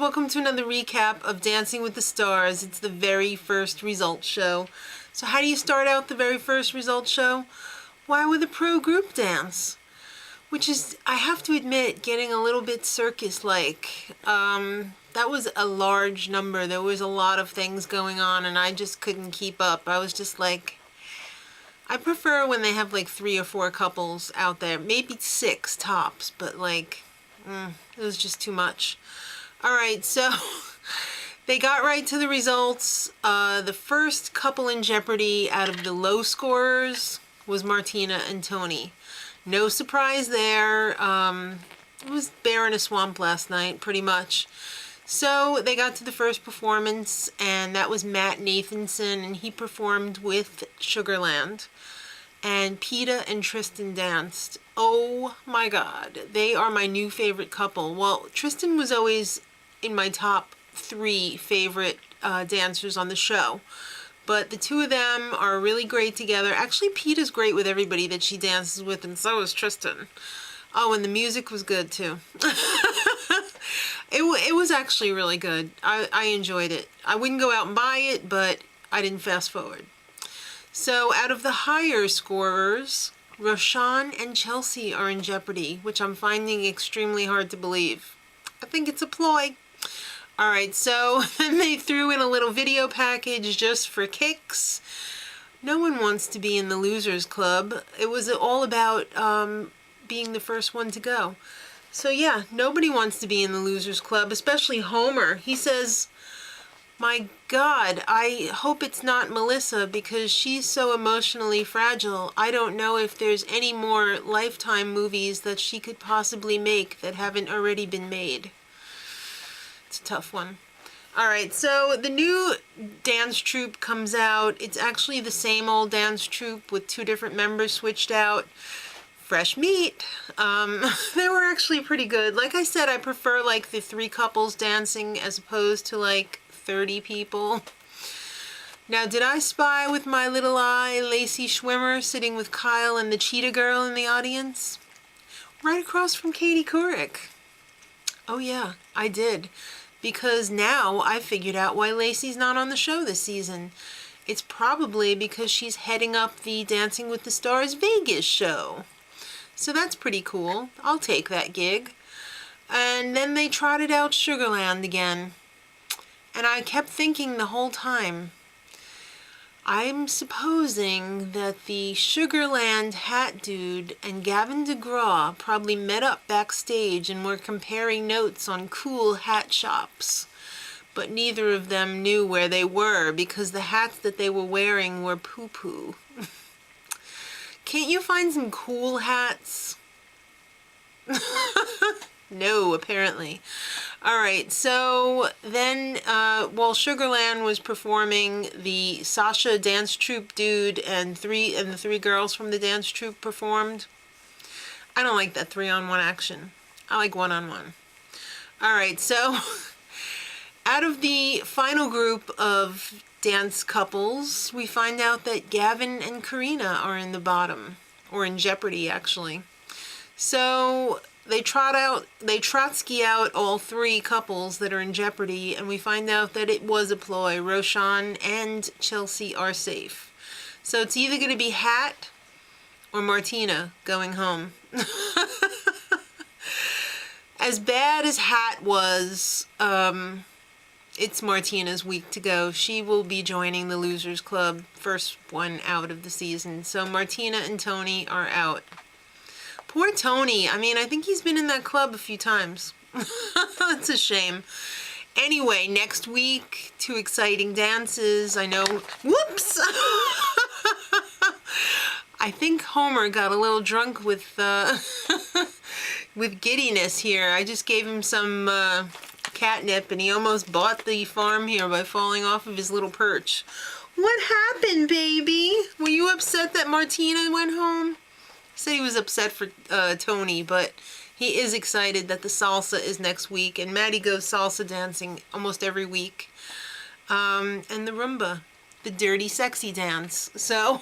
welcome to another recap of Dancing with the Stars. It's the very first results show. So how do you start out the very first results show? Why, with a pro group dance, which is, I have to admit, getting a little bit circus-like. That was a large number. There was a lot of things going on and I just couldn't keep up. I was just like, I prefer when they have like 3 or 4 couples out there, maybe 6 tops, but like, it was just too much. All right, so they got right to the results. The first couple in jeopardy out of the low scorers was Martina and Tony. No surprise there. It was bear in a swamp last night, pretty much. So they got to the first performance, and that was Matt Nathanson, and he performed with Sugarland. And Peta and Tristan danced. Oh my God, they are my new favorite couple. Well, Tristan was always in my top 3 favorite dancers on the show, but the two of them are really great together. Actually, Peta's great with everybody that she dances with, and so is Tristan. Oh, and the music was good too. It was actually really good. I enjoyed it. I wouldn't go out and buy it, but I didn't fast forward. So out of the higher scorers, Roshan and Chelsea are in jeopardy, which I'm finding extremely hard to believe. I think it's a ploy. All right, so then they threw in a little video package just for kicks. No one wants to be in the Losers Club. It was all about being the first one to go. So yeah, nobody wants to be in the Losers Club, especially Homer. He says, my God, I hope it's not Melissa because she's so emotionally fragile. I don't know if there's any more Lifetime movies that she could possibly make that haven't already been made. It's a tough one. All right, so the new dance troupe comes out. It's actually the same old dance troupe with 2 different members switched out. Fresh meat. They were actually pretty good. Like I said, I prefer like the 3 couples dancing as opposed to like 30 people. Now, did I spy with my little eye Lacey Schwimmer sitting with Kyle and the Cheetah Girl in the audience? Right across from Katie Couric. Oh yeah, I did. Because now I figured out why Lacey's not on the show this season. It's probably because she's heading up the Dancing with the Stars Vegas show. So that's pretty cool. I'll take that gig. And then they trotted out Sugarland again. And I kept thinking the whole time, I'm supposing that the Sugarland hat dude and Gavin DeGraw probably met up backstage and were comparing notes on cool hat shops. But neither of them knew where they were because the hats that they were wearing were poo-poo. Can't you find some cool hats? No, apparently. All right, so then while Sugarland was performing, the Sasha dance troupe dude and the 3 girls from the dance troupe performed. I don't like that 3-on-1 action. I like 1-on-1. All right, so out of the final group of dance couples, we find out that Gavin and Karina are in the bottom, or in jeopardy actually. So they Trotsky out all 3 couples that are in jeopardy, and we find out that it was a ploy. Roshan and Chelsea are safe. So it's either going to be Hat or Martina going home. As bad as Hat was, it's Martina's week to go. She will be joining the Losers Club, first one out of the season. So Martina and Tony are out. Poor Tony. I mean, I think he's been in that club a few times. That's a shame. Anyway, next week, 2 exciting dances. I know. Whoops! I think Homer got a little drunk with with giddiness here. I just gave him some catnip, and he almost bought the farm here by falling off of his little perch. What happened, baby? Were you upset that Martina went home? He said he was upset for Tony, but he is excited that the salsa is next week, and Maddie goes salsa dancing almost every week. And the rumba, the dirty sexy dance. So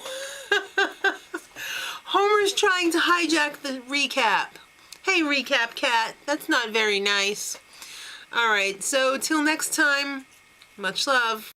Homer's trying to hijack the recap. Hey, recap cat, that's not very nice. All right, so till next time, much love.